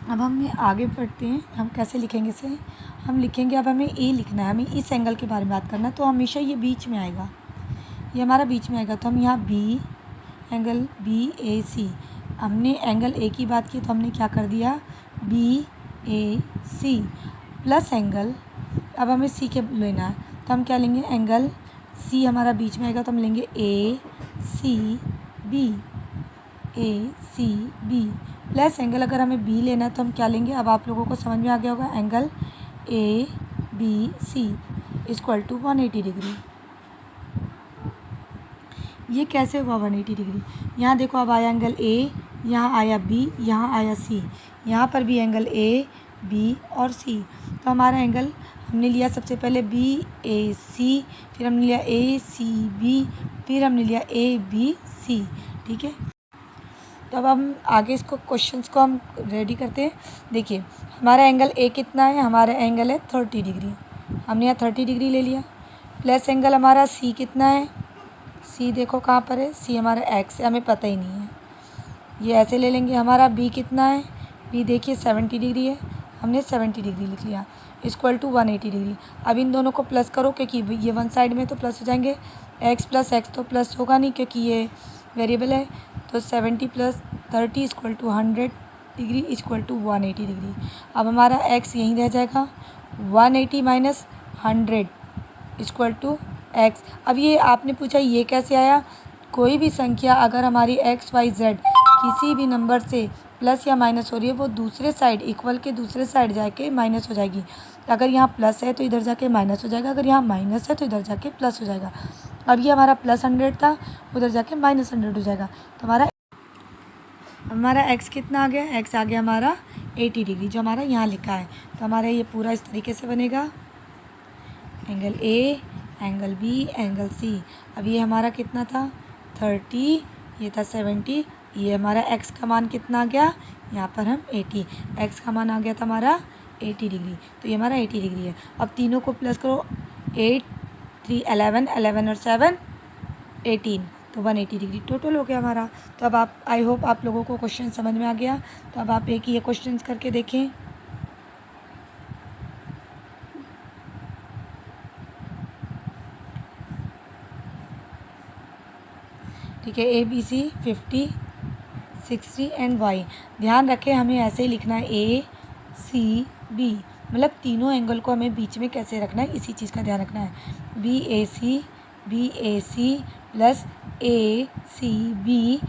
अब हम आगे बढ़ते हैं। हम कैसे लिखेंगे इसे? हम लिखेंगे, अब हमें ए लिखना है, हमें इस एंगल के बारे में बात करना है, तो हमेशा ये बीच में आएगा, ये हमारा बीच में आएगा। तो हम यहाँ बी, एंगल बी ए सी, हमने एंगल ए की बात की तो हमने क्या कर दिया, बी ए सी प्लस एंगल, अब हमें सी के लेना है तो हम क्या लेंगे, एंगल सी हमारा बीच में आएगा तो हम लेंगे ए सी बी, ए सी बी प्लस एंगल, अगर हमें बी लेना है तो हम क्या लेंगे, अब आप लोगों को समझ में आ गया होगा, angle A B C equal to 180 degree. ये कैसे हुआ 180 डिग्री? यहाँ देखो, अब आया एंगल ए, यहाँ आया बी, यहाँ आया सी, यहाँ पर भी एंगल ए बी और सी। तो हमारा एंगल हमने लिया सबसे पहले बी ए सी, फिर हमने लिया ए सी बी, फिर हमने लिया ए बी सी। ठीक है, तो अब हम आगे इसको क्वेश्चंस को हम रेडी करते हैं। देखिए हमारा एंगल ए कितना है, हमारा एंगल है 30 डिग्री, हमने यहाँ 30 डिग्री ले लिया, प्लस एंगल हमारा सी कितना है, सी देखो कहाँ पर है, सी हमारा एक्स है, हमें पता ही नहीं है, ये ऐसे ले लेंगे। हमारा बी कितना है, बी देखिए 70 डिग्री है, हमने 70 डिग्री लिख लिया, इक्वल टू 180 डिग्री। अब इन दोनों को प्लस करो क्योंकि ये वन साइड में तो प्लस हो जाएंगे, एक्स प्लस एक्स तो प्लस होगा नहीं क्योंकि ये वेरिएबल है, तो 70 plus 30 equal to 100 degree equal to 180 degree. अब हमारा एक्स यहीं रह जाएगा, 180 माइनस 100 इक्वल टू एक्स। अब ये आपने पूछा ये कैसे आया, कोई भी संख्या अगर हमारी एक्स वाई जेड किसी भी नंबर से प्लस या माइनस हो रही है, वो दूसरे साइड इक्वल के दूसरे साइड जाके माइनस हो जाएगी। अगर यहाँ प्लस है तो इधर जाके माइनस हो जाएगा, अगर यहाँ माइनस है तो इधर जाके प्लस हो जाएगा। अब ये हमारा प्लस 100 था, उधर जाके माइनस 100 हो जाएगा, तो हमारा एक्स कितना आ गया, एक्स आ गया हमारा 80 डिग्री जो हमारा यहाँ लिखा है। तो हमारा ये पूरा इस तरीके से बनेगा, angle A, angle B, angle C. अब ये हमारा कितना था 30, ये था 70, ये हमारा एक्स का मान कितना आ गया, यहाँ पर हम 80, एक्स का मान आ गया था हमारा 80 डिग्री, तो ये हमारा 80 डिग्री है। अब तीनों को प्लस करो, 8 3 11, 11 और 7 18, तो 180 डिग्री टोटल हो गया हमारा। तो अब आप, आई होप आप लोगों को क्वेश्चन समझ में आ गया। तो अब आप एक ये क्वेश्चन करके देखें। ठीक है, A B C 50 60 and Y. ध्यान रखें हमें ऐसे ही लिखना है, ए सी बी, मतलब तीनों एंगल को हमें बीच में कैसे रखना है, इसी चीज़ का ध्यान रखना है। बी ए सी प्लस ए सी बी